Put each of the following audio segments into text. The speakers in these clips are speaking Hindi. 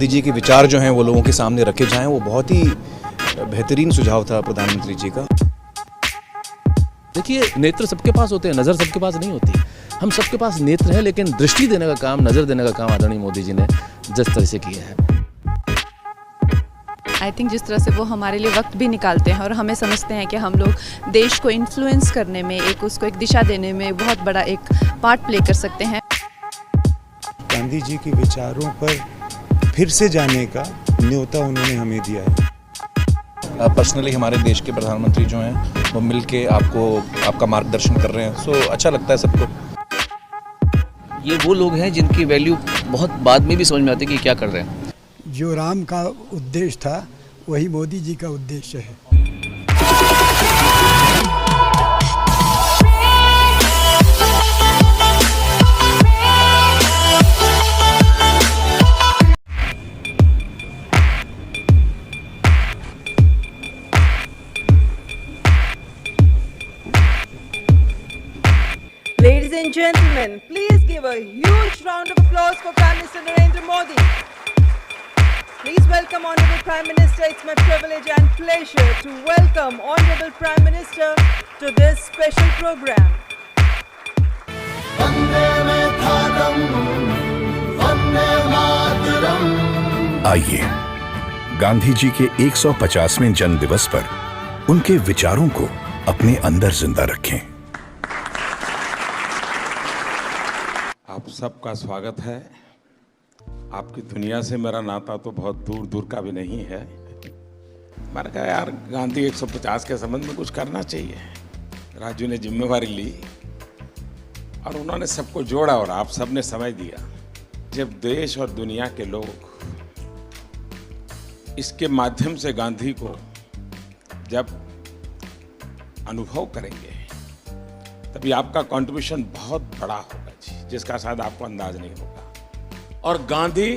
गांधी जी के विचार जो हैं वो लोगों के सामने रखे जाएं, वो बहुत ही बेहतरीन सुझाव था प्रधानमंत्री जी का। देखिए, नेत्र सबके पास होते हैं, नज़र सबके पास नहीं होती। हम सबके पास नेत्र है, लेकिन दृष्टि देने का काम, नज़र देने का काम आदरणीय मोदी जी ने जिस तरह से किया है, आई थिंक जिस तरह से वो हमारे लिए वक्त भी निकालते हैं और हमें समझते हैं कि हम लोग देश को इन्फ्लुएंस करने में, उसको एक दिशा देने में बहुत बड़ा एक पार्ट प्ले कर सकते हैं। गांधी जी के विचारों पर फिर से जाने का न्योता उन्होंने हमें दिया है। पर्सनली हमारे देश के प्रधानमंत्री जो हैं वो मिल के आपका मार्गदर्शन कर रहे हैं, सो अच्छा लगता है सबको। ये वो लोग हैं जिनकी वैल्यू बहुत बाद में भी समझ में आती है कि क्या कर रहे हैं। जो राम का उद्देश्य था वही मोदी जी का उद्देश्य है। Ladies and gentlemen, please give a huge round of applause for Prime Minister Narendra Modi. Please welcome Honorable Prime Minister. It's my privilege and pleasure to welcome Honorable Prime Minister to this special program. आइए गांधी जी के 150वें जन्म दिवस पर उनके विचारों को अपने अंदर जिंदा रखें। आप सबका स्वागत है। आपकी दुनिया से मेरा नाता तो बहुत दूर दूर का भी नहीं है। मैंने कहा यार गांधी 150 के संबंध में कुछ करना चाहिए। राजू ने जिम्मेवारी ली और उन्होंने सबको जोड़ा और आप सबने समय दिया। जब देश और दुनिया के लोग इसके माध्यम से गांधी को जब अनुभव करेंगे तभी आपका कंट्रीब्यूशन बहुत बड़ा होगा जी, जिसका शायद आपको अंदाज नहीं होगा। और गांधी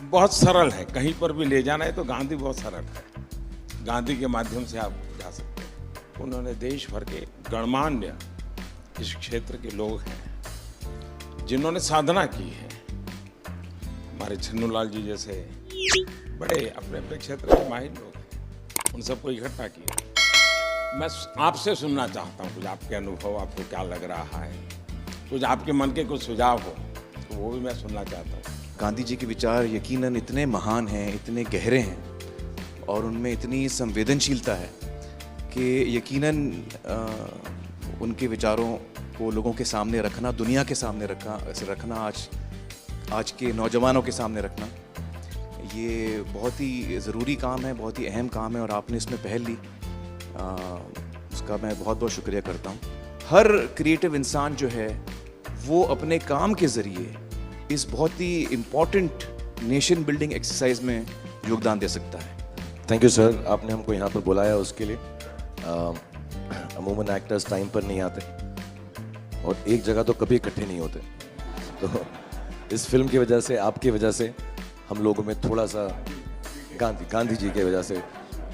बहुत सरल है, कहीं पर भी ले जाना है तो गांधी बहुत सरल है। गांधी के माध्यम से आप जा सकते हैं। उन्होंने देश भर के गणमान्य इस क्षेत्र के लोग हैं जिन्होंने साधना की है। हमारे छन्नूलाल जी जैसे बड़े अपने अपने क्षेत्र के माहिर लोग हैं, उन सबको इकट्ठा किया। मैं आपसे सुनना चाहता हूँ कुछ आपके अनुभव, आपको क्या लग रहा है, कुछ आपके मन के कुछ सुझाव हो तो वो भी मैं सुनना चाहता हूँ। गांधी जी के विचार यकीनन इतने महान हैं, इतने गहरे हैं और उनमें इतनी संवेदनशीलता है कि यकीनन उनके विचारों को लोगों के सामने रखना, दुनिया के सामने रखना, आज के नौजवानों के सामने रखना, ये बहुत ही ज़रूरी काम है, बहुत ही अहम काम है और आपने इसमें पहल ली, उसका मैं बहुत बहुत शुक्रिया करता हूँ। हर क्रिएटिव इंसान जो है वो अपने काम के ज़रिए इस बहुत ही इम्पॉर्टेंट नेशन बिल्डिंग एक्सरसाइज में योगदान दे सकता है। थैंक यू सर, आपने हमको यहाँ पर बुलाया उसके लिए। अमूमन एक्टर्स टाइम पर नहीं आते और एक जगह तो कभी इकट्ठे नहीं होते, तो इस फिल्म की वजह से, आपकी वजह से हम लोगों में थोड़ा सा गांधी जी की वजह से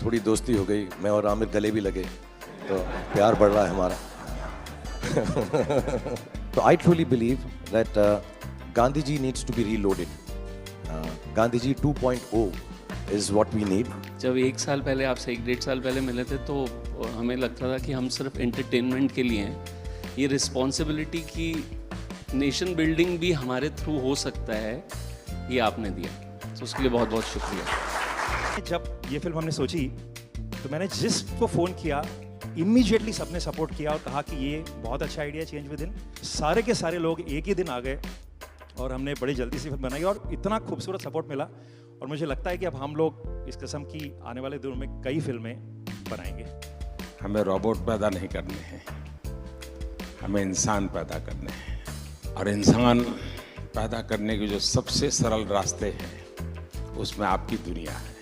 थोड़ी दोस्ती हो गई। मैं और आमिर गले भी लगे तो प्यार बढ़ रहा है हमारा। तो I truly believe that Gandhi ji needs to be reloaded. Gandhi ji 2.0 is what we need. जब 1 साल पहले आपसे 1-1.5 साल पहले मिले थे तो हमें लगता था कि हम सिर्फ एंटरटेनमेंट के लिए हैं। ये रिस्पॉन्सिबिलिटी की नेशन बिल्डिंग भी हमारे थ्रू हो सकता है, ये आपने दिया, तो उसके लिए बहुत बहुत शुक्रिया। जब ये फिल्म हमने सोची तो मैंने जिसको फ़ोन किया इमीडिएटली सबने सपोर्ट किया और कहा कि ये बहुत अच्छा आइडिया, चेंज विद इन। सारे के सारे लोग एक ही दिन आ गए और हमने बड़ी जल्दी से फिल्म बनाई और इतना खूबसूरत सपोर्ट मिला। और मुझे लगता है कि अब हम लोग इस किस्म की आने वाले दिनों में कई फिल्में बनाएंगे। हमें रोबोट पैदा नहीं करने हैं, हमें इंसान पैदा करने हैं। और इंसान पैदा करने के जो सबसे सरल रास्ते हैं उसमें आपकी दुनिया है,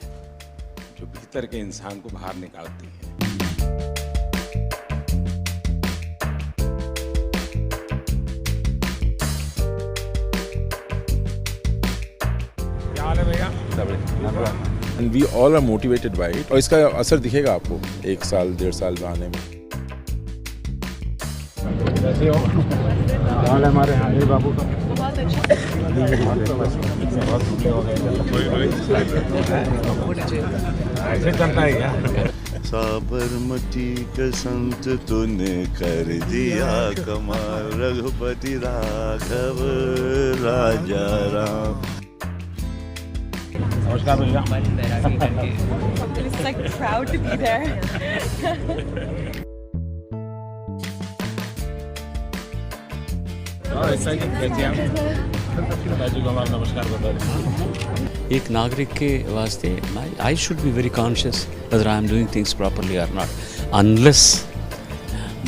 जो भीतर के इंसान को बाहर निकालती है। क्या हाल है भैया? And we all are motivated by it. और इसका असर दिखेगा आपको 1 साल 1.5 साल में आने में। कैसे हो? हाल हमारे हानि बाबू का बहुत अच्छा। ऐसे चलता है क्या? साबरमती का संत तूने कर दिया कमाल, रघुपति राघव राजा राम। नमस्कार भैया। It's like proud to be there. नमस्कार बता एक नागरिक के वास्ते I should be very conscious whether I am doing things properly or not. Unless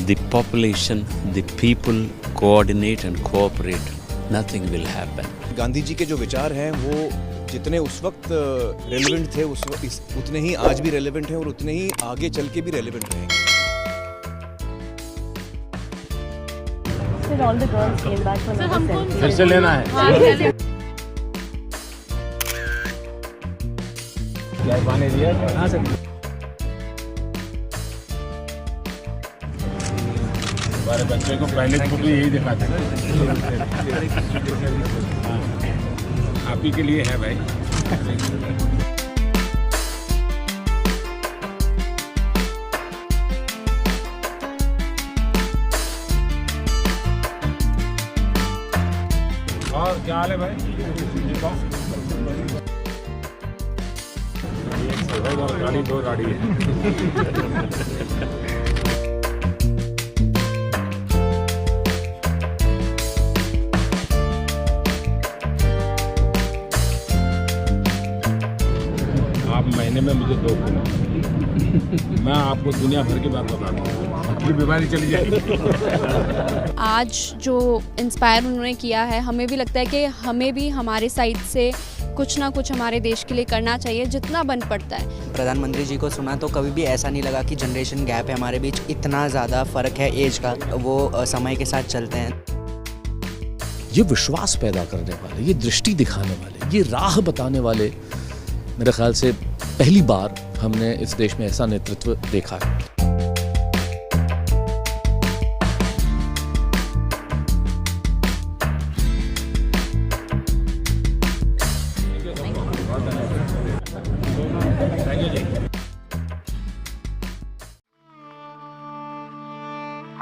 the population, the people coordinate and cooperate, nothing will happen. Gandhi ji के जो विचार हैं वो जितने उस वक्त रेलेवेंट थे उतने ही आज भी रेलेवेंट हैं और उतने ही आगे चल के भी रेलेवेंट रहेंगे। All the girls came back for another selfie. फिर से लेना है। क्या पानी दिया? हाँ सर। हमारे बच्चे को पहले बुक यही दिखाते हैं। आप ही के लिए है भाई। और क्या हाल है भाई? गाड़ी दो गाड़ी है। आप महीने में मुझे 2 किलो, मैं आपको दुनिया भर की बात बता दूँ, अपनी बीमारी चली जाएगी। आज जो इंस्पायर उन्होंने किया है, हमें भी लगता है कि हमें भी हमारे साइड से कुछ ना कुछ हमारे देश के लिए करना चाहिए जितना बन पड़ता है। प्रधानमंत्री जी को सुना तो कभी भी ऐसा नहीं लगा कि जनरेशन गैप है हमारे बीच, इतना ज़्यादा फ़र्क है एज का, वो समय के साथ चलते हैं। ये विश्वास पैदा करने वाले, ये दृष्टि दिखाने वाले, ये राह बताने वाले, मेरे ख्याल से पहली बार हमने इस देश में ऐसा नेतृत्व देखा है।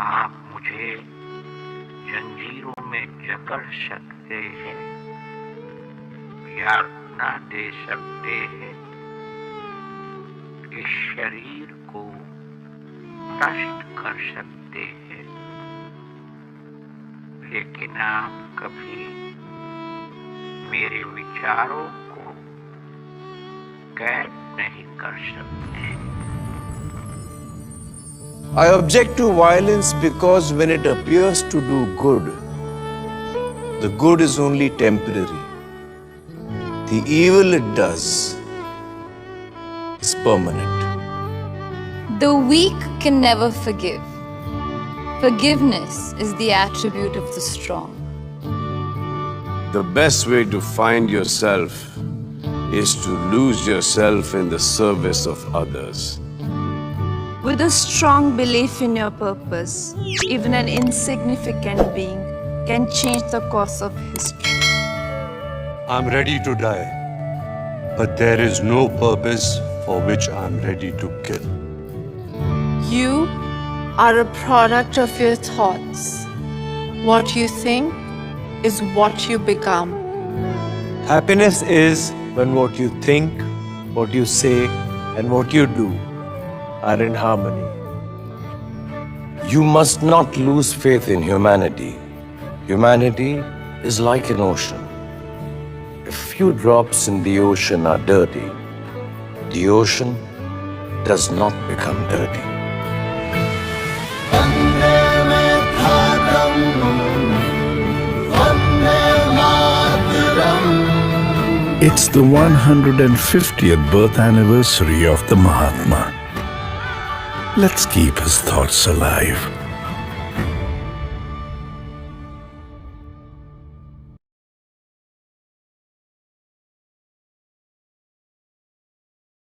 आप मुझे जंजीरों में जकड़ सकते हैं या ना दे सकते हैं, इस शरीर को नष्ट कर सकते हैं, लेकिन आप कभी मेरे विचारों को कैद नहीं कर सकते। I object to violence because when it appears to do good, the good is only temporary. The evil it does is permanent. The weak can never forgive. Forgiveness is the attribute of the strong. The best way to find yourself is to lose yourself in the service of others. With a strong belief in your purpose, even an insignificant being can change the course of history. I'm ready to die, but there is no purpose for which I'm ready to kill. You are a product of your thoughts. What you think is what you become. Happiness is when what you think, what you say, and what you do are in harmony. You must not lose faith in humanity. Humanity is like an ocean. If few drops in the ocean are dirty, the ocean does not become dirty. It's the 150th birth anniversary of the Mahatma. Let's keep his thoughts alive.